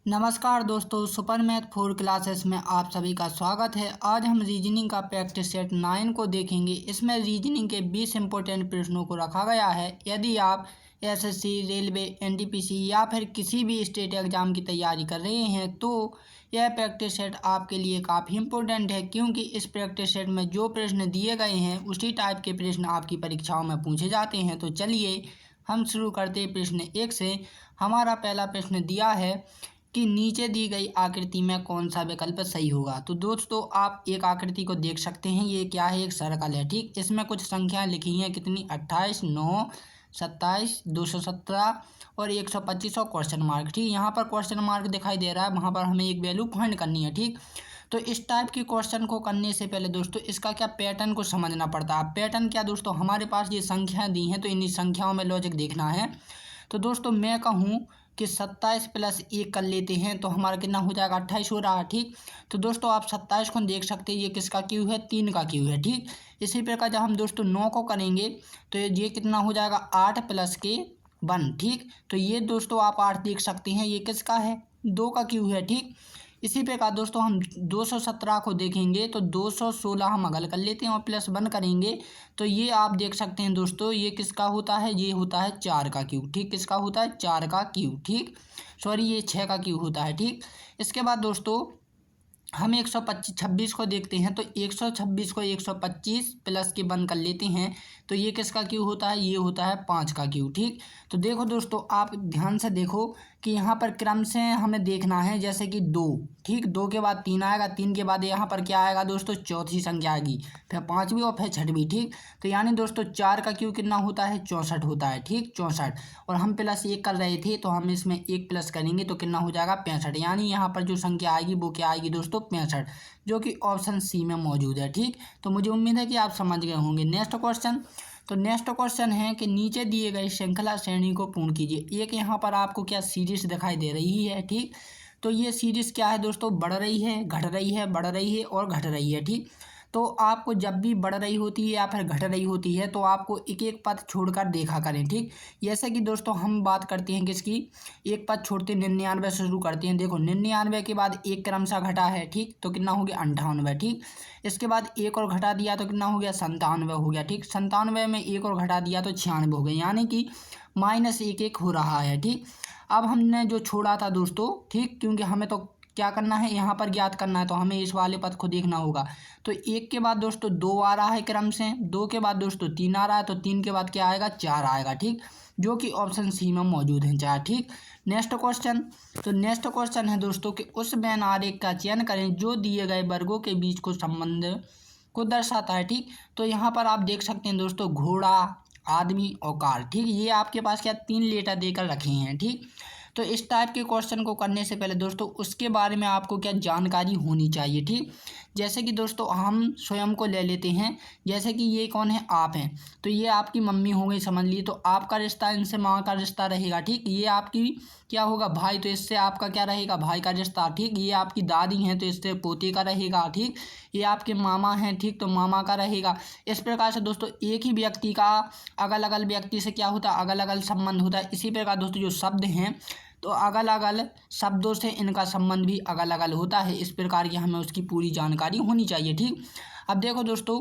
नमस्कार दोस्तों, super math 4 classes में आप सभी का स्वागत है। आज हम रीजनिंग का प्रैक्टिस सेट 9 को देखेंगे। इसमें रीजनिंग के 20 इंपॉर्टेंट प्रश्नों को रखा गया है। यदि आप एसएससी, रेलवे, एनटीपीसी या फिर किसी भी स्टेट एग्जाम की तैयारी कर रहे हैं तो यह प्रैक्टिस सेट आपके लिए काफ़ी इंपॉर्टेंट है, क्योंकि इस प्रैक्टिस सेट में जो प्रश्न दिए गए हैं उसी टाइप के प्रश्न आपकी परीक्षाओं में पूछे जाते हैं। तो चलिए हम शुरू करते हैं प्रश्न 1 से। हमारा पहला प्रश्न दिया है कि नीचे दी गई आकृति में कौन सा विकल्प सही होगा। तो दोस्तों आप एक आकृति को देख सकते हैं, ये क्या है, एक सर्कल है। ठीक, इसमें कुछ संख्याएं लिखी हैं, कितनी, 28, 9, 27, 217 और 125 और क्वेश्चन मार्क। ठीक, यहाँ पर क्वेश्चन मार्क दिखाई दे रहा है, वहाँ पर हमें एक वैल्यू फाइंड करनी है। ठीक, तो इस टाइप के क्वेश्चन को करने से पहले दोस्तों इसका क्या पैटर्न को समझना पड़ता है। पैटर्न क्या दोस्तों, हमारे पास ये संख्याएं दी हैं तो इन्हीं संख्याओं में लॉजिक देखना है। तो दोस्तों मैं कहूँ कि 27 प्लस 1 कर लेते हैं तो हमारा कितना हो जाएगा, 28 हो रहा है। ठीक, तो दोस्तों आप 27 को देख सकते हैं, ये किसका क्यू है, 3 का क्यू है। ठीक, इसी प्रकार जब हम दोस्तों 9 को करेंगे तो ये कितना हो जाएगा, 8 प्लस के 1। ठीक, तो ये दोस्तों आप 8 देख सकते हैं, ये किसका है, 2 का क्यू है। ठीक, इसी प्रकार दोस्तों हम 217 को देखेंगे तो 216 हम अगल कर लेते हैं और प्लस 1 करेंगे तो ये आप देख सकते हैं दोस्तों, ये किसका होता है, ये होता है 4 का क्यूब। ठीक, किसका होता है, 4 का क्यूब। ठीक, सॉरी ये 6 का क्यूब होता है। ठीक, इसके बाद दोस्तों हम 126 को देखते हैं तो 126 को 125 प्लस के 1 कर लेते हैं तो ये किसका क्यू होता है, ये होता है 5 का क्यू। ठीक, तो देखो दोस्तों आप ध्यान से देखो कि यहाँ पर क्रम से हमें देखना है, जैसे कि 2। ठीक, 2 के बाद 3 आएगा, 3 के बाद यहाँ पर क्या आएगा दोस्तों, चौथी संख्या आएगी, फिर 5वीं और फिर 6वीं। ठीक, तो यानी दोस्तों 4 का क्यू कितना होता है, 64 होता है। ठीक, 64, और हम प्लस 1 कर रहे थे तो हम इसमें 1 प्लस करेंगे तो कितना हो जाएगा, 65। यानी यहाँ पर जो संख्या आएगी वो क्या आएगी दोस्तों, 65, जो कि ऑप्शन सी में मौजूद है। ठीक, तो मुझे उम्मीद है कि आप समझ गए होंगे। नेक्स्ट क्वेश्चन, तो नेक्स्ट क्वेश्चन है कि नीचे दिए गए श्रृंखला श्रेणी को पूर्ण कीजिए। एक यहाँ पर आपको क्या सीरीज दिखाई दे रही है। ठीक, तो ये सीरीज क्या है दोस्तों, बढ़ रही है, घट रही है, बढ़ रही है और घट रही है। ठीक, तो आपको जब भी बढ़ रही होती है या फिर घट रही होती है तो आपको एक एक पद छोड़कर देखा करें। ठीक, जैसे कि दोस्तों हम बात करते हैं किसकी, एक पद छोड़ते 99 से शुरू करते हैं। देखो 99 के बाद एक क्रमशः घटा है। ठीक, तो कितना हो गया, 98। ठीक, इसके बाद एक और घटा दिया तो कितना हो गया, 97 हो गया। ठीक, 97 में एक और घटा दिया तो 96 हो गया, यानी कि -1 हो रहा है। ठीक, अब हमने जो छोड़ा था दोस्तों, ठीक, क्योंकि हमें तो क्या करना है, यहाँ पर ज्ञात करना है तो हमें इस वाले पद को देखना होगा। तो 1 के बाद दोस्तों 2 आ रहा है क्रम से, 2 के बाद दोस्तों 3 आ रहा है, तो 3 के बाद क्या आएगा, 4 आएगा। ठीक, जो कि ऑप्शन सी में मौजूद है, 4। ठीक, नेक्स्ट क्वेश्चन, तो नेक्स्ट क्वेश्चन है दोस्तों कि उस वेन आरेख का चयन करें जो दिए गए वर्गों के बीच को संबंध को दर्शाता है। ठीक, तो यहाँ पर आप देख सकते हैं दोस्तों, घोड़ा, आदमी और कार। ठीक, ये आपके पास क्या 3 लेटर देकर रखे हैं। ठीक, तो इस टाइप के क्वेश्चन को करने से पहले दोस्तों उसके बारे में आपको क्या जानकारी होनी चाहिए। ठीक, जैसे कि दोस्तों हम स्वयं को ले लेते हैं, जैसे कि ये कौन है, आप हैं, तो ये आपकी मम्मी हो गई, समझ ली, तो आपका रिश्ता इनसे माँ का रिश्ता रहेगा। ठीक, ये आपकी क्या होगा, भाई, तो इससे आपका क्या रहेगा, भाई का रिश्ता। ठीक, ये आपकी दादी हैं तो इससे पोते का रहेगा। ठीक, ये आपके मामा हैं, ठीक, तो मामा का रहेगा। इस प्रकार से दोस्तों एक ही व्यक्ति का अगल अगल व्यक्ति से क्या होता है, अगल अगल संबंध होता है। इसी प्रकार दोस्तों जो शब्द हैं तो अगल अगल शब्दों से इनका संबंध भी अगल अगल होता है। इस प्रकार की हमें उसकी पूरी जानकारी होनी चाहिए। ठीक, अब देखो दोस्तों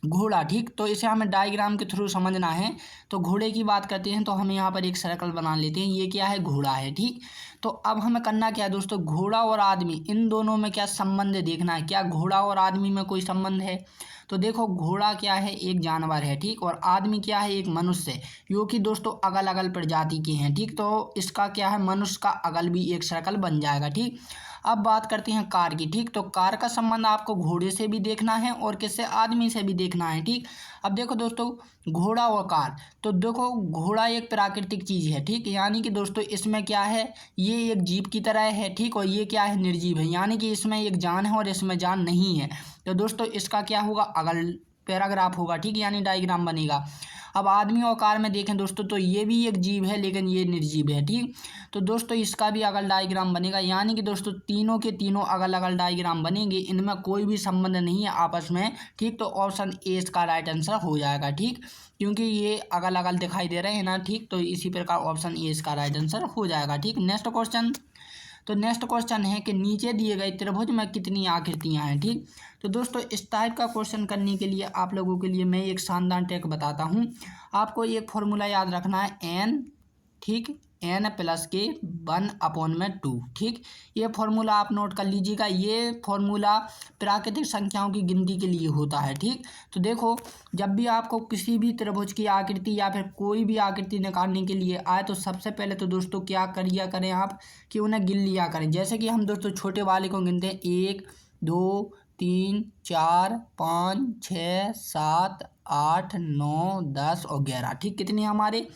घोड़ा, ठीक, तो इसे हमें डायग्राम के थ्रू समझना है। तो घोड़े की बात करते हैं तो हम यहाँ पर एक सर्कल बना लेते हैं, ये क्या है, घोड़ा है। ठीक, तो अब हमें करना क्या है दोस्तों, घोड़ा और आदमी इन दोनों में क्या संबंध देखना है, क्या घोड़ा और आदमी में कोई संबंध है। तो देखो घोड़ा क्या है, एक जानवर है। ठीक, और आदमी क्या है, एक मनुष्य, जो कि दोस्तों अगल अगल प्रजाति के हैं। ठीक, तो इसका क्या है, मनुष्य का अगल भी एक सर्कल बन जाएगा। ठीक, अब बात करते हैं कार की। ठीक, तो कार का संबंध आपको घोड़े से भी देखना है और किससे, आदमी से भी देखना है। ठीक, अब देखो दोस्तों घोड़ा और कार, तो देखो घोड़ा एक प्राकृतिक चीज़ है। ठीक, यानी कि दोस्तों इसमें क्या है, ये एक जीव की तरह है। ठीक, और ये क्या है, निर्जीव है, यानी कि इसमें एक जान है और इसमें जान नहीं है। तो दोस्तों इसका क्या होगा, अगल पैराग्राफ होगा। ठीक, यानी डायग्राम बनेगा। अब आदमी और कार में देखें दोस्तों तो ये भी एक जीव है लेकिन ये निर्जीव है। ठीक, तो दोस्तों इसका भी अगल डायग्राम बनेगा, यानी कि दोस्तों तीनों के तीनों अगल अगल डायग्राम बनेंगे, इनमें कोई भी संबंध नहीं है आपस में। ठीक, तो ऑप्शन ए इसका राइट आंसर हो जाएगा। ठीक, क्योंकि ये अगल अगल दिखाई दे रहे हैं ना। ठीक, तो इसी प्रकार ऑप्शन ए इसका राइट आंसर हो जाएगा। ठीक, नेक्स्ट क्वेश्चन, तो नेक्स्ट क्वेश्चन है कि नीचे दिए गए त्रिभुज में कितनी आकृतियां हैं। ठीक, तो दोस्तों इस टाइप का क्वेश्चन करने के लिए आप लोगों के लिए मैं एक शानदार ट्रिक बताता हूं। आपको एक फॉर्मूला याद रखना है n, ठीक, n प्लस के 1/2। ठीक, ये फॉर्मूला आप नोट कर लीजिएगा। ये फॉर्मूला प्राकृतिक संख्याओं की गिनती के लिए होता है। ठीक, तो देखो जब भी आपको किसी भी त्रिभुज की आकृति या फिर कोई भी आकृति निकालने के लिए आए तो सबसे पहले तो दोस्तों क्या करिया करें आप कि उन्हें गिन लिया करें। जैसे कि हम दोस्तों छोटे वाले को गिनते हैं 1 2 3 4 5 6 7 8 9 10 और 11। ठीक, कितने हमारे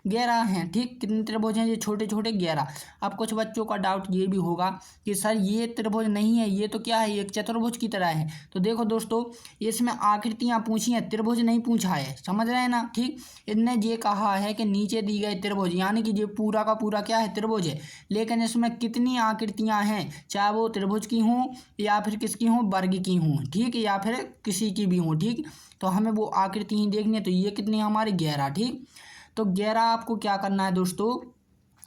11 हैं। ठीक, कितने त्रिभुज हैं ये छोटे छोटे 11। अब कुछ बच्चों का डाउट ये भी होगा कि सर ये त्रिभुज नहीं है, ये तो क्या है, एक चतुर्भुज की तरह है। तो देखो दोस्तों इसमें आकृतियां पूछी हैं, त्रिभुज नहीं पूछा है, समझ रहे हैं ना। ठीक, इनने ये कहा है कि नीचे दी गई त्रिभुज, यानी कि ये पूरा का पूरा क्या है, त्रिभुज है। लेकिन इसमें कितनी आकृतियां हैं, चाहे वो त्रिभुज की हों या फिर किसकी हों, वर्ग की हों, ठीक, या फिर किसी की भी हों। ठीक, तो हमें वो आकृति ही देखनी है। तो ये कितनी हमारी 11। ठीक, तो 11 आपको क्या करना है दोस्तों,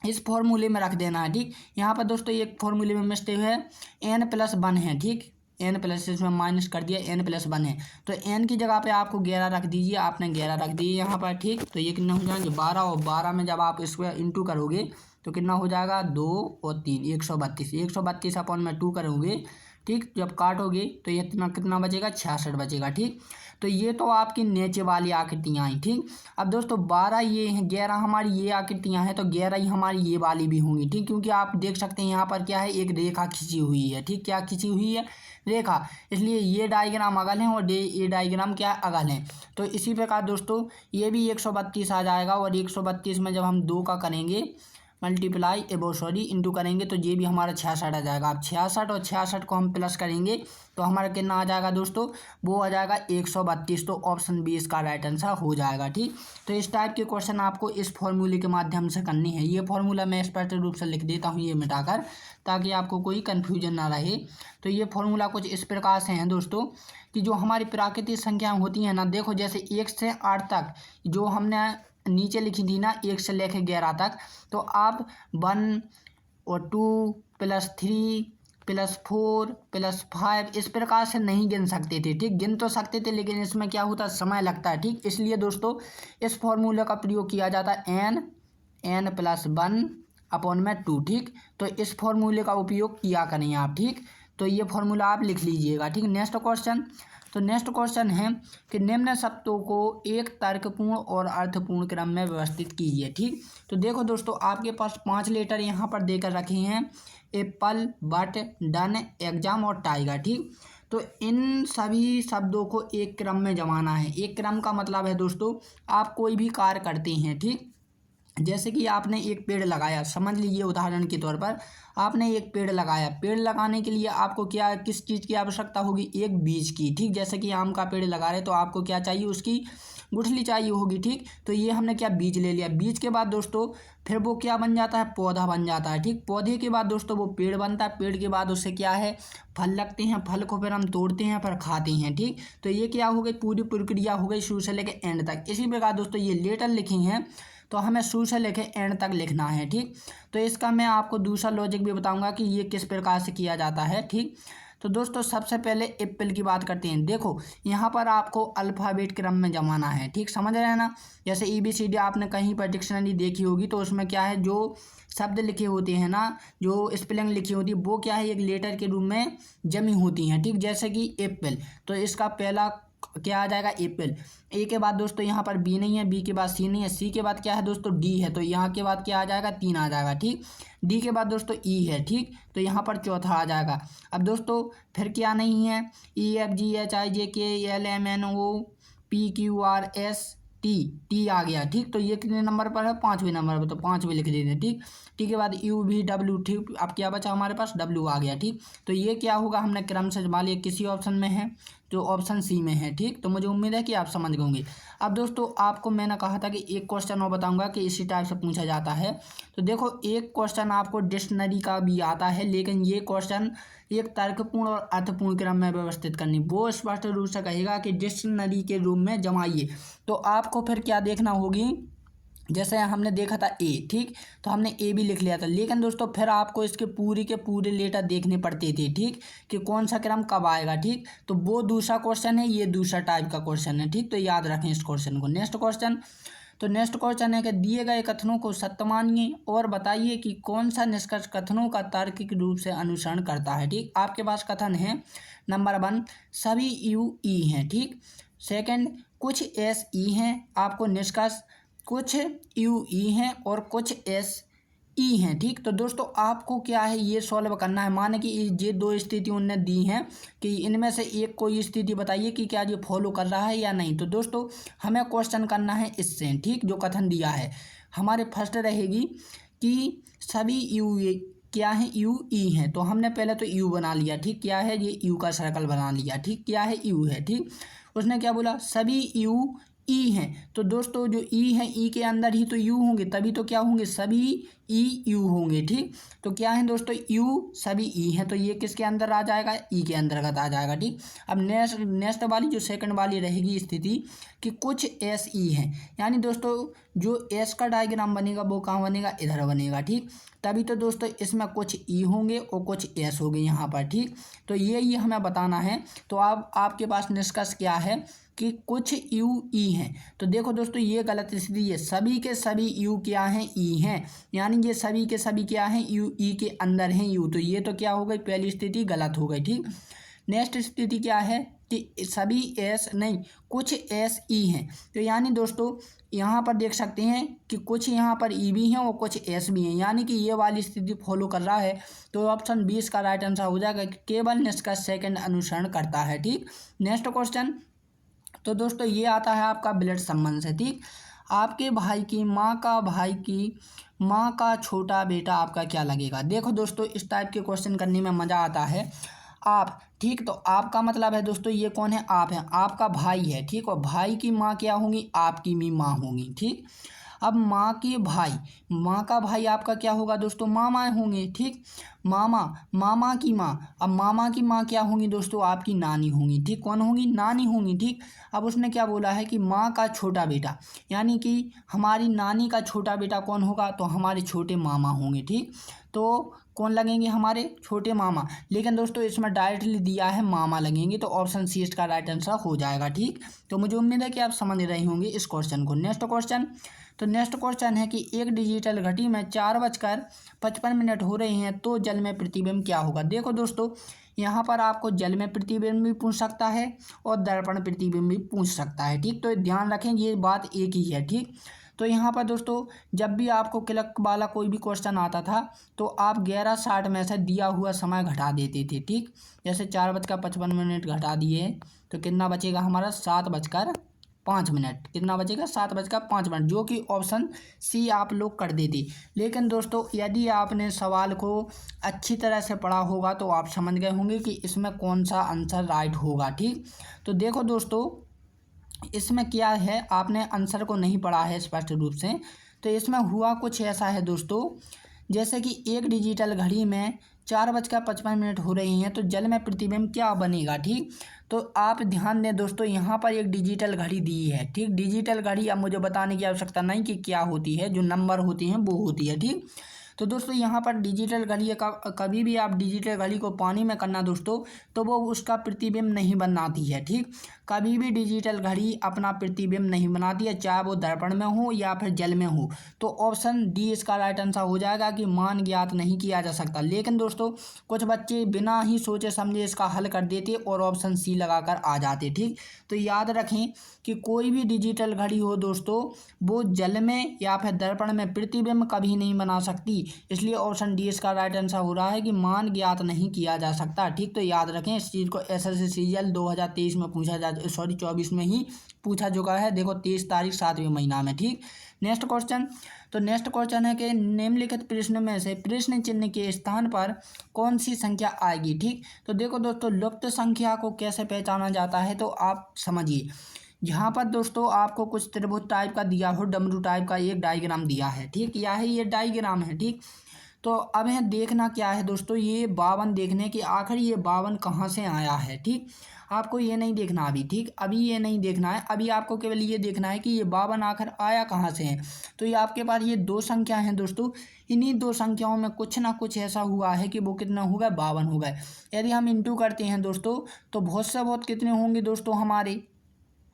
इस फॉर्मूले में रख देना है। ठीक, यहाँ पर दोस्तों एक फॉर्मूले में मिस्टेक है, n+1 है। ठीक, n प्लस इसमें माइनस कर दिया, n+1 है तो n की जगह पे आपको 11 रख दीजिए। आपने 11 रख दिए यहाँ पर। ठीक, तो ये कितना हो जाएगा 12, और 12 में जब आप इसको इंटू करोगे तो कितना हो जाएगा 2 और 3 132। 132/2 करोगे, ठीक, जब काटोगे तो ये कितना बचेगा 66 बचेगा। ठीक, तो ये तो आपकी नीचे वाली आकृतियाँ आई। ठीक, अब दोस्तों 12 ये हैं, 11 हमारी ये आकृतियाँ हैं, तो 11 ही हमारी ये वाली भी होंगी। ठीक, क्योंकि आप देख सकते हैं यहाँ पर क्या है, एक रेखा खींची हुई है। ठीक, क्या खींची हुई है, रेखा, इसलिए ये डायग्राम अगल हैं और ये डायग्राम क्या अगल हैं। तो इसी प्रकार दोस्तों ये भी 132 आ जाएगा, और 132 में जब हम 2 का करेंगे मल्टीप्लाई इंटू करेंगे तो ये भी हमारा 66 आ जाएगा। अब 66 और 66 को हम प्लस करेंगे तो हमारा कितना आ जाएगा दोस्तों, वो आ जाएगा 132। तो ऑप्शन बी इसका राइट आंसर हो जाएगा। ठीक, तो इस टाइप के क्वेश्चन आपको इस फॉर्मूले के माध्यम से करनी है। ये फॉर्मूला मैं स्पष्ट रूप से लिख देता हूँ ये मिटाकर, ताकि आपको कोई कन्फ्यूजन ना रहे। तो ये फॉर्मूला कुछ इस प्रकार से हैं दोस्तों कि जो हमारी प्राकृतिक संख्याएँ होती हैं ना, देखो जैसे 1 से 8 तक जो हमने नीचे लिखी थी ना, 1 से लेकर 11 तक, तो आप 1 और 2 + 3 + 4 + 5 इस प्रकार से नहीं गिन सकते थे। ठीक, गिन तो सकते थे लेकिन इसमें क्या होता है, समय लगता है। ठीक, इसलिए दोस्तों इस फॉर्मूले का प्रयोग किया जाता है n+1/2। ठीक, तो इस फॉर्मूले का उपयोग किया करें आप। ठीक, तो ये फॉर्मूला आप लिख लीजिएगा। ठीक, नेक्स्ट क्वेश्चन, तो नेक्स्ट क्वेश्चन है कि निम्न शब्दों को एक तर्कपूर्ण और अर्थपूर्ण क्रम में व्यवस्थित कीजिए। ठीक, तो देखो दोस्तों आपके पास 5 लेटर यहाँ पर देकर रखे हैं, एप्पल, बट, डन, एग्जाम और टाइगर। ठीक, तो इन सभी शब्दों को एक क्रम में जमाना है। एक क्रम का मतलब है दोस्तों आप कोई भी कार्य करते हैं। ठीक, जैसे कि आपने एक पेड़ लगाया, समझ लीजिए उदाहरण के तौर पर आपने एक पेड़ लगाया, पेड़ लगाने के लिए आपको क्या किस चीज़ की आवश्यकता होगी, एक बीज की। ठीक, जैसे कि आम का पेड़ लगा रहे तो आपको क्या चाहिए, उसकी गुठली चाहिए होगी। ठीक, तो ये हमने क्या बीज ले लिया। बीज के बाद दोस्तों फिर वो क्या बन जाता है, पौधा बन जाता है। ठीक, पौधे के बाद दोस्तों वो पेड़ बनता है, पेड़ के बाद उससे क्या है, फल लगते हैं, फल को फिर हम तोड़ते हैं, फिर खाते हैं। ठीक, तो ये क्या हो गई, पूरी प्रक्रिया हो गई शुरू से लेकर एंड तक। इसी प्रकार दोस्तों ये लेटर लिखे हैं तो हमें शुरू से लेकर एंड तक लिखना है। ठीक, तो इसका मैं आपको दूसरा लॉजिक भी बताऊंगा कि ये किस प्रकार से किया जाता है। ठीक, तो दोस्तों सबसे पहले एप्पल की बात करते हैं। देखो यहाँ पर आपको अल्फ़ाबेट क्रम में जमाना है। ठीक, समझ रहे हैं ना, जैसे ABCD आपने कहीं पर डिक्शनरी देखी होगी तो उसमें क्या है, जो शब्द लिखे होते हैं ना, जो स्पेलिंग लिखी होती है वो क्या है, एक लेटर के रूप में जमी होती हैं। ठीक, जैसे कि एप्पल, तो इसका पहला क्या आ जाएगा, एप्पल। ए के बाद दोस्तों यहाँ पर बी नहीं है, बी के बाद सी नहीं है, सी के बाद क्या है दोस्तों, डी है, तो यहाँ के बाद क्या आ जाएगा, 3 आ जाएगा। ठीक, डी के बाद दोस्तों ई है। ठीक, तो यहाँ पर चौथा आ जाएगा। अब दोस्तों फिर क्या नहीं है, EFGHIJKLMNOPQRS टी आ गया। ठीक, तो ये कितने नंबर पर है, 5वें नंबर पर, तो 5वें लिख देते हैं। ठीक, टी के बाद UVW। ठीक, अब क्या बचा हमारे पास, W आ गया। ठीक, तो ये क्या होगा, हमने क्रम से जमा लिया, किसी ऑप्शन में है, जो ऑप्शन सी में है। ठीक, तो मुझे उम्मीद है कि आप समझ गए। अब दोस्तों आपको मैंने कहा था कि एक क्वेश्चन और बताऊंगा कि इसी टाइप से पूछा जाता है। तो देखो एक क्वेश्चन आपको डिक्शनरी का भी आता है, लेकिन ये क्वेश्चन एक तर्कपूर्ण और अर्थपूर्ण क्रम में व्यवस्थित करनी, वो स्पष्ट रूप से कहेगा कि डिक्शनरी के रूप में जमाइए। तो आपको फिर क्या देखना होगी, जैसे हमने देखा था ए, ठीक, तो हमने ए भी लिख लिया था, लेकिन दोस्तों फिर आपको इसके पूरी के पूरे लेटर देखने पड़ते थे, ठीक, कि कौन सा क्रम कब आएगा, ठीक। तो वो दूसरा क्वेश्चन है, ये दूसरा टाइप का क्वेश्चन है, ठीक। तो याद रखें इस क्वेश्चन को। नेक्स्ट क्वेश्चन, तो नेक्स्ट क्वेश्चन है कि दिए गए कथनों को सत्य मानिए और बताइए कि कौन सा निष्कर्ष कथनों का तार्किक रूप से अनुसरण करता है, ठीक। आपके पास कथन है नंबर 1, सभी यू ई हैं, ठीक। सेकंड, कुछ एस ई हैं, आपको निष्कर्ष कुछ यू ई हैं और कुछ एस ई हैं, ठीक। तो दोस्तों आपको क्या है, ये सॉल्व करना है। माने कि ये दो स्थिति उनने दी हैं कि इनमें से एक कोई स्थिति बताइए कि क्या ये फॉलो कर रहा है या नहीं। तो दोस्तों हमें क्वेश्चन करना है इससे, ठीक, जो कथन दिया है। हमारे फर्स्ट रहेगी कि सभी यू क्या है, यू ई हैं। तो हमने पहले तो यू बना लिया, ठीक, क्या है, ये यू का सर्कल बना लिया, ठीक, क्या है, यू है, ठीक। उसने क्या बोला, सभी यू ई हैं। तो दोस्तों जो ई है, ई के अंदर ही तो यू होंगे, तभी तो क्या होंगे, सभी ई यू होंगे, ठीक। तो क्या है दोस्तों, यू सभी ई हैं, तो ये किसके अंदर आ जाएगा, ई के अंतर्गत आ जाएगा, ठीक। अब नेक्स्ट वाली जो सेकंड वाली रहेगी स्थिति कि कुछ एस ई हैं, यानी दोस्तों जो एस का डायग्राम बनेगा वो कहाँ बनेगा, इधर बनेगा, ठीक। तभी तो दोस्तों इसमें कुछ ई होंगे और कुछ एस होंगे यहाँ पर, ठीक। तो ये हमें बताना है। तो अब आपके पास निष्कर्ष क्या है कि कुछ यू ई हैं। तो देखो दोस्तों ये गलत स्थिति है, सभी के सभी यू क्या हैं, ई हैं, यानी ये सभी के सभी क्या हैं, यू ई के अंदर हैं यू। तो ये तो क्या हो गई, पहली स्थिति गलत हो गई, ठीक। नेक्स्ट स्थिति क्या है कि सभी एस नहीं, कुछ एस ई हैं। तो यानी दोस्तों यहाँ पर देख सकते हैं कि कुछ यहाँ पर ई भी हैं और कुछ एस भी हैं, यानी कि ये वाली स्थिति फॉलो कर रहा है। तो ऑप्शन 20 का राइट आंसर हो जाएगा कि केवल निष्कर्ष सेकंड अनुसरण करता है, ठीक। नेक्स्ट क्वेश्चन, तो दोस्तों ये आता है आपका ब्लड संबंध से, ठीक। आपके भाई की माँ का भाई की माँ का छोटा बेटा आपका क्या लगेगा। देखो दोस्तों इस टाइप के क्वेश्चन करने में मज़ा आता है। आप, ठीक, तो आपका मतलब है दोस्तों ये कौन है, आप हैं, आपका भाई है, ठीक, और भाई की माँ क्या होंगी, आपकी भी माँ होंगी, ठीक। अब माँ के भाई, माँ का भाई आपका क्या होगा दोस्तों, मामा होंगे, ठीक। मामा, मामा की माँ, अब मामा की माँ क्या होंगी दोस्तों, आपकी नानी होंगी, ठीक। कौन होंगी, नानी होंगी, ठीक। अब उसने क्या बोला है कि माँ का छोटा बेटा, यानी कि हमारी नानी का छोटा बेटा कौन होगा, तो हमारे छोटे मामा होंगे, ठीक। तो कौन लगेंगे, हमारे छोटे मामा। लेकिन दोस्तों इसमें डायरेक्टली दिया है मामा लगेंगे, तो ऑप्शन सी इसका राइट आंसर हो जाएगा, ठीक। तो मुझे उम्मीद है कि आप समझ रहे होंगे इस क्वेश्चन को। नेक्स्ट क्वेश्चन, तो नेक्स्ट क्वेश्चन है कि एक डिजिटल घड़ी में 4:55 हो रहे हैं तो जल में प्रतिबिंब क्या होगा। देखो दोस्तों यहाँ पर आपको जल में प्रतिबिंब भी पूछ सकता है और दर्पण प्रतिबिंब भी पूछ सकता है, ठीक। तो ध्यान रखें ये बात एक ही है, ठीक। तो यहाँ पर दोस्तों जब भी आपको क्लर्क वाला कोई भी क्वेश्चन आता था तो आप 11:60 में से दिया हुआ समय घटा देते थे, ठीक। जैसे 4:55 घटा दिए तो कितना बचेगा हमारा, 7:05। कितना बचेगा, 7:05, जो कि ऑप्शन सी आप लोग कर देते। लेकिन दोस्तों यदि आपने सवाल को अच्छी तरह से पढ़ा होगा तो आप समझ गए होंगे कि इसमें कौन सा आंसर राइट होगा, ठीक। तो देखो दोस्तों इसमें क्या है, आपने आंसर को नहीं पढ़ा है स्पष्ट रूप से। तो इसमें हुआ कुछ ऐसा है दोस्तों, जैसे कि एक डिजिटल घड़ी में 4:55 हो रही हैं तो जल में प्रतिबिंब क्या बनेगा, ठीक। तो आप ध्यान दें दोस्तों यहाँ पर एक डिजिटल घड़ी दी है, ठीक। डिजिटल घड़ी अब मुझे बताने की आवश्यकता नहीं कि क्या होती है, जो नंबर होती हैं वो होती है, ठीक। तो दोस्तों यहाँ पर डिजिटल घड़ी का कभी भी आप डिजिटल घड़ी को पानी में करना दोस्तों तो वो उसका प्रतिबिंब नहीं बनाती है, ठीक। कभी भी डिजिटल घड़ी अपना प्रतिबिंब नहीं बनाती है, चाहे वो दर्पण में हो या फिर जल में हो। तो ऑप्शन डी इसका राइट आंसर हो जाएगा कि मान ज्ञात नहीं किया जा सकता। लेकिन दोस्तों कुछ बच्चे बिना ही सोचे समझे इसका हल कर देते और ऑप्शन सी लगाकर आ जाते, ठीक। तो याद रखें कि कोई भी डिजिटल घड़ी हो दोस्तों वो जल में या फिर दर्पण में प्रतिबिंब कभी नहीं बना सकती, इसलिए ऑप्शन डी इसका राइट आंसर हो रहा है कि मान ज्ञात नहीं किया जा सकता, ठीक। तो याद रखें इस चीज़ को एसएससी सीजीएल 2023 में पूछा जा 24 में ही पूछा चुका है। देखो 23 तारीख 7वें महीना में, ठीक। नेक्स्ट क्वेश्चन, तो नेक्स्ट क्वेश्चन है कि निम्नलिखित प्रश्न में से प्रश्न चिन्ह के स्थान पर कौन सी संख्या आएगी, ठीक। तो देखो दोस्तों लुप्त संख्या को कैसे पहचाना जाता है, तो आप समझिए। यहाँ पर दोस्तों आपको कुछ त्रिभुज टाइप का दिया हो, डमरू टाइप का एक डायग्राम दिया है, ठीक। यह है ये डायग्राम है, ठीक। तो अब है देखना क्या है दोस्तों, ये 52 देखने कि आखिर ये 52 कहाँ से आया है। ठीक, आपको ये नहीं देखना अभी, ठीक, अभी ये नहीं देखना है, अभी आपको केवल ये देखना है कि ये 52 आखिर आया कहाँ से है। तो ये आपके पास ये दो संख्या हैं दोस्तों, इन्हीं दो संख्याओं में कुछ ना कुछ ऐसा हुआ है कि वो कितना हो गए, 52 हो गए। यदि हम इंटू करते हैं दोस्तों तो बहुत से बहुत कितने होंगे दोस्तों, हमारे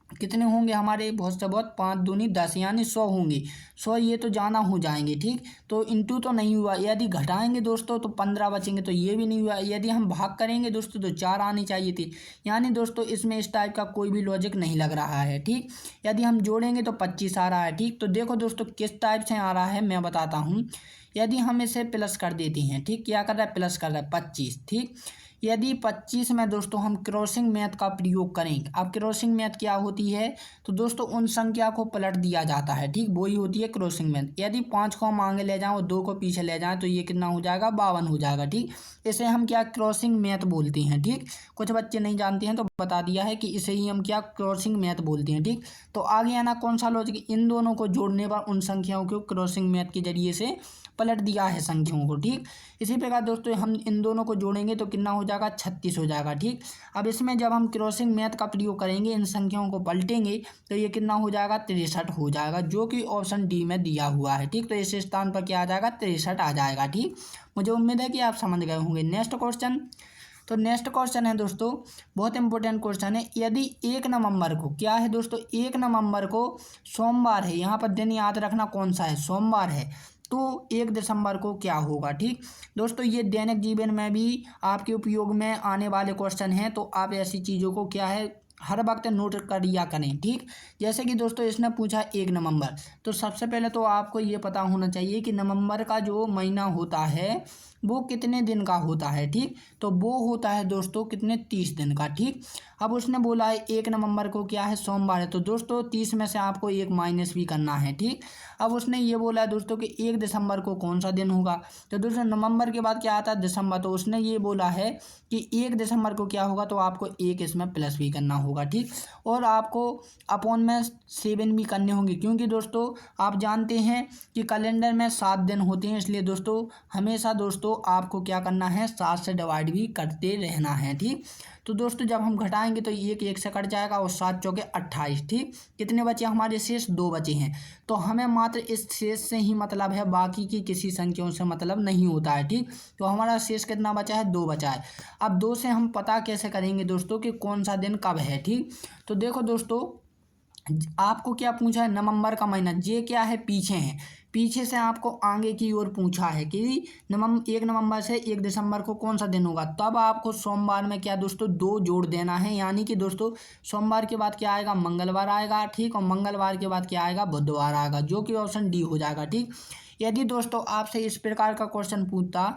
कितने होंगे, हमारे बहुत से बहुत 5 दूनी 10 यानी 100 होंगे। 100 ये तो जाना हो जाएंगे। ठीक, तो इंटू तो नहीं हुआ, यदि घटाएंगे दोस्तों तो 15 बचेंगे, तो ये भी नहीं हुआ। यदि हम भाग करेंगे दोस्तों तो 4 आनी चाहिए थी, यानी दोस्तों इसमें इस टाइप का कोई भी लॉजिक नहीं लग रहा है। ठीक, यदि हम जोड़ेंगे तो 25 आ रहा है। ठीक, तो देखो दोस्तों किस टाइप से आ रहा है मैं बताता हूँ। यदि हम इसे प्लस कर देते हैं, ठीक, क्या कर रहा है, प्लस कर रहा है 25। ठीक, यदि 25 में दोस्तों हम क्रॉसिंग मैथ का प्रयोग करें, अब क्रॉसिंग मैथ क्या होती है, तो दोस्तों उन संख्या को पलट दिया जाता है। ठीक, वही होती है क्रॉसिंग मैथ। यदि 5 को हम आगे ले जाएं और 2 को पीछे ले जाएं तो ये कितना हो जाएगा, 52 हो जाएगा। ठीक, इसे हम क्या क्रॉसिंग मैथ बोलते हैं। ठीक, कुछ बच्चे नहीं जानते हैं तो बता दिया है कि इसे ही हम क्या क्रॉसिंग मैथ बोलते हैं। ठीक, तो आगे आना कौन सा लॉजिक, इन दोनों को जोड़ने पर उन संख्याओं को क्रॉसिंग मैथ के जरिए से पलट दिया है संख्याओं को। ठीक, इसी प्रकार दोस्तों हम इन दोनों को जोड़ेंगे तो कितना हो जाएगा, 36 हो जाएगा। ठीक, अब इसमें जब हम क्रॉसिंग मैथ का प्रयोग करेंगे, इन संख्याओं को पलटेंगे तो ये कितना हो जाएगा, 63 हो जाएगा, जो कि ऑप्शन डी में दिया हुआ है। ठीक, तो इस स्थान पर क्या आ जाएगा, 63 आ जाएगा। ठीक, मुझे उम्मीद है कि आप समझ गए होंगे। नेक्स्ट क्वेश्चन, तो नेक्स्ट क्वेश्चन है दोस्तों, बहुत इंपॉर्टेंट क्वेश्चन है। यदि 1 नवंबर को, क्या है दोस्तों, 1 नवंबर को सोमवार है, यहाँ पर दिन याद रखना कौन सा है, सोमवार है, तो 1 दिसंबर को क्या होगा। ठीक, दोस्तों ये दैनिक जीवन में भी आपके उपयोग में आने वाले क्वेश्चन हैं, तो आप ऐसी चीज़ों को क्या है हर वक्त नोट कर लिया करें। ठीक, जैसे कि दोस्तों इसने पूछा 1 नवंबर, तो सबसे पहले तो आपको ये पता होना चाहिए कि नवंबर का जो महीना होता है वो कितने दिन का होता है। ठीक, तो वो होता है दोस्तों कितने, 30 दिन का। ठीक, अब उसने बोला है 1 नवंबर को क्या है, सोमवार है, तो दोस्तों 30 में से आपको 1 माइनस भी करना है। ठीक, अब उसने ये बोला है दोस्तों कि 1 दिसंबर को कौन सा दिन होगा, तो दोस्तों नवंबर के बाद क्या आता है, दिसंबर, तो उसने ये बोला है कि 1 दिसंबर को क्या होगा, तो आपको 1 इसमें प्लस भी करना होगा। ठीक, और आपको अपॉन में 7 भी करने होंगे, क्योंकि दोस्तों आप जानते हैं कि कैलेंडर में 7 दिन होते हैं, इसलिए दोस्तों हमेशा दोस्तों आपको क्या करना है, 7 से डिवाइड भी करते रहना है। ठीक, तो दोस्तों जब हम घटाएंगे तो 1 से कट जाएगा और 7 चौके 28। ठीक, कितने बचे हमारे शेष, 2 बचे हैं, तो हमें मात्र इस शेष से ही मतलब है, बाकी की किसी संख्याओं से मतलब नहीं होता है। ठीक, तो हमारा शेष कितना बचा है, 2 बचा है। अब 2 से हम पता कैसे करेंगे दोस्तों कि कौन सा दिन कब है। ठीक, तो देखो दोस्तों आपको क्या पूछा है, नवंबर का महीना, ये क्या है, पीछे है, पीछे से आपको आगे की ओर पूछा है कि 1 नवंबर से 1 दिसंबर को कौन सा दिन होगा, तब आपको सोमवार में क्या दोस्तों 2 जोड़ देना है, यानी कि दोस्तों सोमवार के बाद क्या आएगा, मंगलवार आएगा। ठीक, और मंगलवार के बाद क्या आएगा, बुधवार आएगा, जो कि ऑप्शन डी हो जाएगा। ठीक, यदि दोस्तों आपसे इस प्रकार का क्वेश्चन पूछता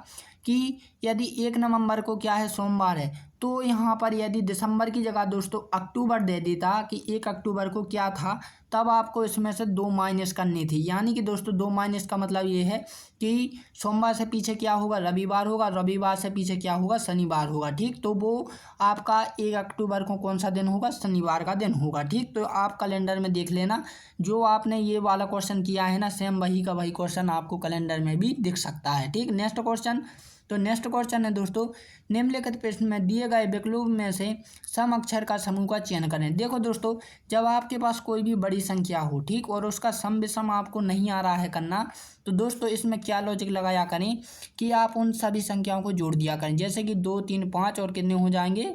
कि यदि 1 नवंबर को क्या है, सोमवार है, तो यहाँ पर यदि दिसंबर की जगह दोस्तों अक्टूबर दे देता कि 1 अक्टूबर को क्या था, तब आपको इसमें से 2 माइनस करनी थी, यानी कि दोस्तों 2 माइनस का मतलब ये है कि सोमवार से पीछे क्या होगा, रविवार होगा, रविवार से पीछे क्या होगा, शनिवार होगा। ठीक, तो वो आपका 1 अक्टूबर को कौन सा दिन होगा, शनिवार का दिन होगा। ठीक, तो आप कैलेंडर में देख लेना, जो आपने ये वाला क्वेश्चन किया है ना, सेम वही का वही क्वेश्चन आपको कैलेंडर में भी दिख सकता है। ठीक, नेक्स्ट क्वेश्चन, तो नेक्स्ट क्वेश्चन है दोस्तों, निम्नलिखित प्रश्न में दिए गए विकल्प में से सम अक्षर का समूह का चयन करें। देखो दोस्तों जब आपके पास कोई भी बड़ी संख्या हो, ठीक, और उसका सम विषम आपको नहीं आ रहा है करना, तो दोस्तों इसमें क्या लॉजिक लगाया करें कि आप उन सभी संख्याओं को जोड़ दिया करें, जैसे कि 2 3 5 और कितने हो जाएंगे,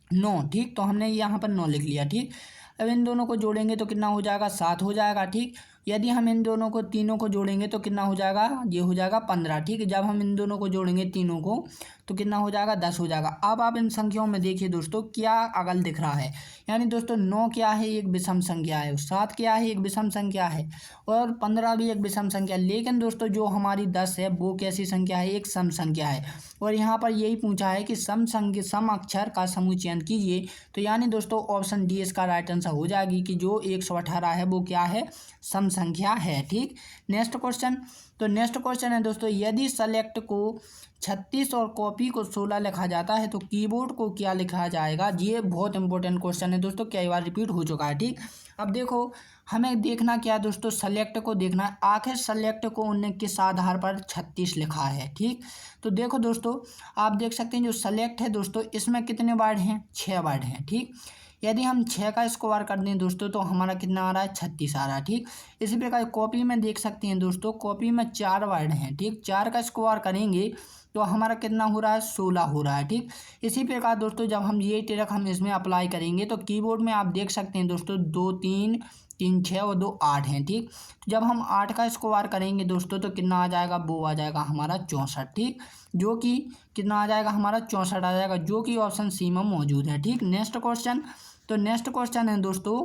9। ठीक, तो हमने यहाँ पर 9 लिख लिया। ठीक, अब इन दोनों को जोड़ेंगे तो कितना हो जाएगा, 7 हो जाएगा। ठीक, यदि हम इन दोनों को तीनों को जोड़ेंगे तो कितना हो जाएगा, ये हो जाएगा 15। ठीक है, जब हम इन दोनों को जोड़ेंगे तीनों को तो कितना हो जाएगा, 10 हो जाएगा। अब आप इन संख्याओं में देखिए दोस्तों क्या अगल दिख रहा है, यानी दोस्तों 9 क्या है, एक विषम संख्या है, 7 क्या है, एक विषम संख्या है, और 15 भी एक विषम संख्या है। लेकिन दोस्तों जो हमारी 10 है वो कैसी संख्या है, एक सम संख्या है, और यहाँ पर यही पूछा है कि सम अक्षर का समूह चयन कीजिए, तो यानी दोस्तों ऑप्शन डी इसका राइट आंसर हो जाएगी कि जो 118 है वो क्या है, सम संख्या है। ठीक, नेक्स्ट क्वेश्चन। तो नेक्स्ट क्वेश्चन है दोस्तों, यदि सेलेक्ट को 36 और कॉपी को 16 लिखा जाता है तो कीबोर्ड को क्या लिखा जाएगा। ये बहुत इंपॉर्टेंट क्वेश्चन है दोस्तों, कई बार रिपीट हो चुका है। ठीक, अब देखो हमें देखना क्या है दोस्तों, सेलेक्ट को देखना है, आखिर सेलेक्ट को उन्होंने किस आधार पर 36 लिखा है। ठीक, तो देखो दोस्तों आप देख सकते हैं जो सेलेक्ट है दोस्तों, इसमें कितने वर्ड हैं, 6 वर्ड हैं। ठीक, यदि हम 6 का स्क्वायर कर दें दोस्तों तो हमारा कितना आ रहा है, 36 आ रहा है। ठीक, इसी प्रकार कॉपी में देख सकते हैं दोस्तों, कॉपी में 4 वर्ड हैं। ठीक, 4 का स्क्वायर करेंगे तो हमारा कितना हो रहा है, 16 हो रहा है। ठीक, इसी प्रकार दोस्तों जब हम ये ट्रिक हम इसमें अप्लाई करेंगे तो कीबोर्ड में आप देख सकते हैं दोस्तों 2 3 3 6 और 2 8 हैं। ठीक, तो जब हम 8 का स्क्वायर करेंगे दोस्तों तो कितना आ जाएगा, वो आ जाएगा हमारा 64। ठीक, जो कि कितना आ जाएगा हमारा 64 आ जाएगा, जो कि ऑप्शन सी में मौजूद है। ठीक, नेक्स्ट क्वेश्चन। तो नेक्स्ट क्वेश्चन है दोस्तों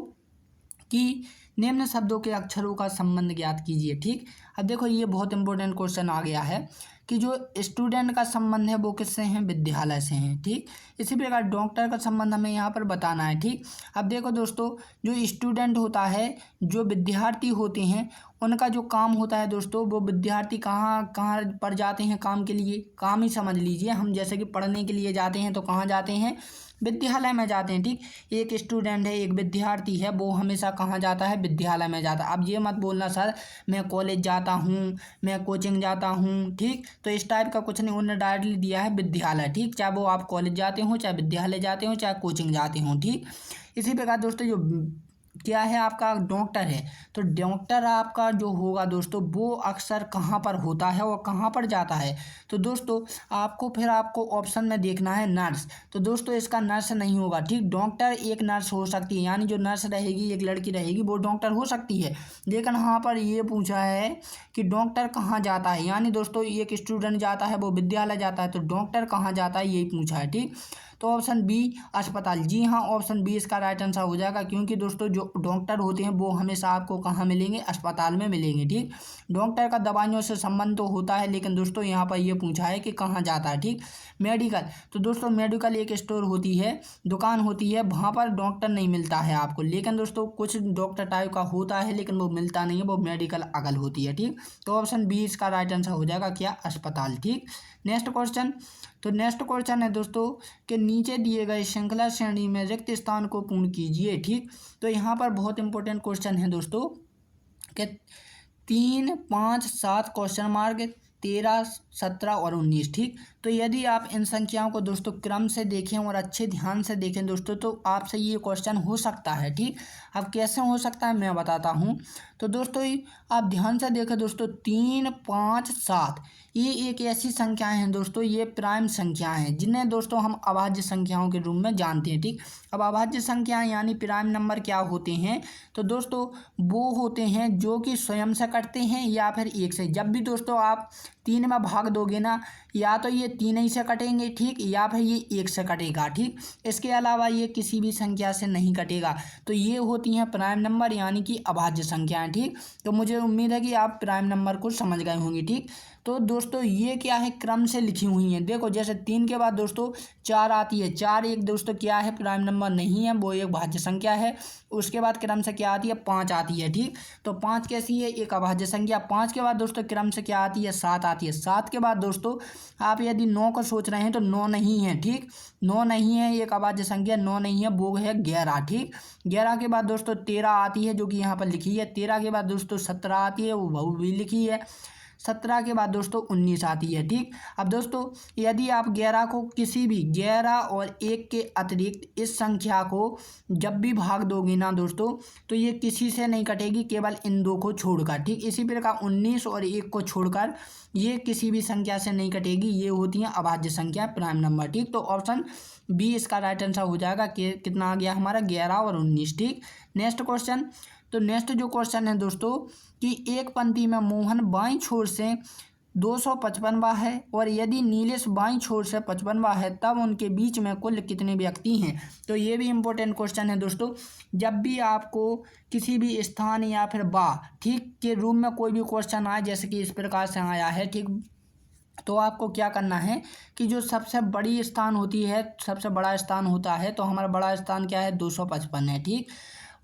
कि निम्न शब्दों के अक्षरों का संबंध ज्ञात कीजिए। ठीक, अब देखो ये बहुत इंपॉर्टेंट क्वेश्चन आ गया है कि जो स्टूडेंट का संबंध है वो किससे हैं, विद्यालय से हैं। ठीक, इसी प्रकार डॉक्टर का संबंध हमें यहाँ पर बताना है। ठीक, अब देखो दोस्तों जो स्टूडेंट होता है, जो विद्यार्थी होते हैं, उनका जो काम होता है दोस्तों, वो विद्यार्थी कहाँ कहाँ पर जाते हैं काम के लिए, काम ही समझ लीजिए। हम जैसे कि पढ़ने के लिए जाते हैं तो कहाँ जाते हैं, विद्यालय में जाते हैं। ठीक, एक स्टूडेंट है, एक विद्यार्थी है, वो हमेशा कहाँ जाता है, विद्यालय में जाता है। अब ये मत बोलना सर मैं कॉलेज जाता हूँ, मैं कोचिंग जाता हूँ। ठीक, तो इस टाइप का कुछ नहीं, उन्होंने डायरेक्टली दिया है विद्यालय। ठीक, चाहे वो आप कॉलेज जाते हो, चाहे विद्यालय जाते हो, चाहे कोचिंग जाते हो। ठीक, इसी प्रकार दोस्तों जो क्या है आपका डॉक्टर है, तो डॉक्टर आपका जो होगा दोस्तों वो अक्सर कहाँ पर होता है और कहाँ पर जाता है। तो दोस्तों आपको फिर आपको ऑप्शन में देखना है नर्स। तो दोस्तों इसका नर्स नहीं होगा। ठीक, डॉक्टर एक नर्स हो सकती है, यानी जो नर्स रहेगी एक लड़की रहेगी वो डॉक्टर हो सकती है, लेकिन यहाँ पर ये पूछा है कि डॉक्टर कहाँ जाता है, यानी दोस्तों एक स्टूडेंट जाता है वो विद्यालय जाता है, तो डॉक्टर कहाँ जाता है यही पूछा है। ठीक, तो ऑप्शन बी अस्पताल, जी हाँ ऑप्शन बी इसका राइट आंसर हो जाएगा, क्योंकि दोस्तों जो डॉक्टर होते हैं वो हमेशा आपको कहाँ मिलेंगे, अस्पताल में मिलेंगे। ठीक, डॉक्टर का दवाइयों से संबंध तो होता है, लेकिन दोस्तों यहाँ पर ये पूछा है कि कहाँ जाता है। ठीक, मेडिकल, तो दोस्तों मेडिकल एक स्टोर होती है, दुकान होती है, वहाँ पर डॉक्टर नहीं मिलता है आपको, लेकिन दोस्तों कुछ डॉक्टर टाइप का होता है लेकिन वो मिलता नहीं है, वो मेडिकल अगल होती है। ठीक, तो ऑप्शन बी इसका राइट आंसर हो जाएगा क्या, अस्पताल। ठीक, नेक्स्ट क्वेश्चन। तो नेक्स्ट क्वेश्चन है दोस्तों कि नीचे दिए गए श्रृंखला श्रेणी में रिक्त स्थान को पूर्ण कीजिए। ठीक, तो यहाँ पर बहुत इंपॉर्टेंट क्वेश्चन है दोस्तों कि 3 5 7 क्वेश्चन मार्क 13 17 और 19। ठीक, तो यदि आप इन संख्याओं को दोस्तों क्रम से देखें और अच्छे ध्यान से देखें दोस्तों तो आपसे ये क्वेश्चन हो सकता है। ठीक, अब कैसे हो सकता है मैं बताता हूँ। तो दोस्तों आप ध्यान से देखें दोस्तों 3 5 7 ये एक ऐसी संख्याएं हैं दोस्तों, ये प्राइम संख्याएं हैं जिन्हें दोस्तों हम अभाज्य संख्याओं के रूप में जानते हैं। ठीक, अब अभाज्य संख्याएं यानी प्राइम नंबर क्या होते हैं, तो दोस्तों वो होते हैं जो कि स्वयं से कटते हैं या फिर एक से। जब भी दोस्तों आप 3 में भाग दोगे ना, या तो ये 3 ही से कटेंगे, ठीक, या फिर ये 1 से कटेगा। ठीक, इसके अलावा ये किसी भी संख्या से नहीं कटेगा। तो ये होती हैं प्राइम नंबर यानी कि अभाज्य संख्याएं। ठीक, तो मुझे उम्मीद है कि आप प्राइम नंबर को समझ गए होंगे। ठीक, तो दोस्तों ये क्या है, क्रम से लिखी हुई हैं। देखो जैसे 3 के बाद दोस्तों 4 आती है, 4 एक दोस्तों क्या है, प्राइम नंबर नहीं है, वो एक भाज्य संख्या है। उसके बाद क्रम से क्या आती है, 5 आती है। ठीक, तो 5 कैसी है, एक अभाज्य संख्या। 5 के बाद दोस्तों क्रम से क्या आती है, 7 आती है। 7 के बाद दोस्तों आप यदि 9 को सोच रहे हैं तो 9 नहीं है। ठीक, 9 नहीं है, एक अभाज्य संख्या 9 नहीं है, वो है 11। ठीक, 11 के बाद दोस्तों 13 आती है जो कि यहाँ पर लिखी है। 13 के बाद दोस्तों 17 आती है, वो भी लिखी है। 17 के बाद दोस्तों 19 आती है। ठीक, अब दोस्तों यदि आप 11 को किसी भी 11 और 1 के अतिरिक्त इस संख्या को जब भी भाग दोगे ना दोस्तों तो ये किसी से नहीं कटेगी, केवल इन दो को छोड़कर। ठीक, इसी प्रकार 19 और 1 को छोड़कर ये किसी भी संख्या से नहीं कटेगी, ये होती हैं अभाज्य संख्या प्राइम नंबर। ठीक, तो ऑप्शन बी इसका राइट आंसर हो जाएगा कि कितना आ गया हमारा 11 और 19। ठीक, नेक्स्ट क्वेश्चन। तो नेक्स्ट जो क्वेश्चन है दोस्तों कि एक पंक्ति में मोहन बाईं छोर से 255वां है और यदि नीलेश बाईं छोर से 55वां है तब उनके बीच में कुल कितने व्यक्ति हैं। तो ये भी इंपॉर्टेंट क्वेश्चन है दोस्तों। जब भी आपको किसी भी स्थान या फिर बा ठीक के रूप में कोई भी क्वेश्चन आए, जैसे कि इस प्रकार से आया है, ठीक, तो आपको क्या करना है कि जो सबसे बड़ी स्थान होती है, सबसे बड़ा स्थान होता है, तो हमारा बड़ा स्थान क्या है 255 है। ठीक,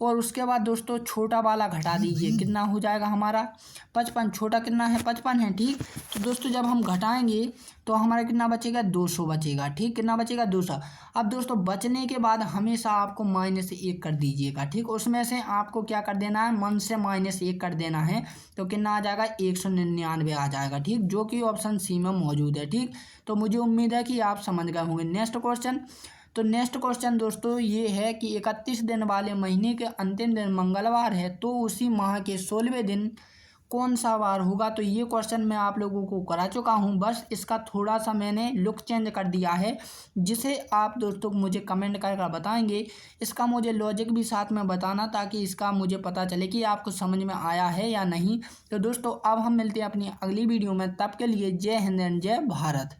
और उसके बाद दोस्तों छोटा वाला घटा दीजिए, कितना हो जाएगा हमारा 55। छोटा कितना है 55 है, ठीक। तो दोस्तों जब हम घटाएंगे तो हमारा कितना बचेगा 200 बचेगा, ठीक। कितना बचेगा 200। अब दोस्तों बचने के बाद हमेशा आपको -1 कर दीजिएगा, ठीक। उसमें से आपको क्या कर देना है, मन से -1 कर देना है, तो कितना आ जाएगा 199 आ जाएगा, ठीक, जो कि ऑप्शन सी में मौजूद है, ठीक। तो मुझे उम्मीद है कि आप समझ गए होंगे। Next question. तो नेक्स्ट क्वेश्चन दोस्तों ये है कि 31 दिन वाले महीने के अंतिम दिन मंगलवार है, तो उसी माह के 16वें दिन कौन सा वार होगा। तो ये क्वेश्चन मैं आप लोगों को करा चुका हूँ, बस इसका थोड़ा सा मैंने लुक चेंज कर दिया है, जिसे आप दोस्तों मुझे कमेंट करके बताएंगे। इसका मुझे लॉजिक भी साथ में बताना, ताकि इसका मुझे पता चले कि आपको समझ में आया है या नहीं। तो दोस्तों अब हम मिलते हैं अपनी अगली वीडियो में, तब के लिए जय हिंद एंड जय भारत।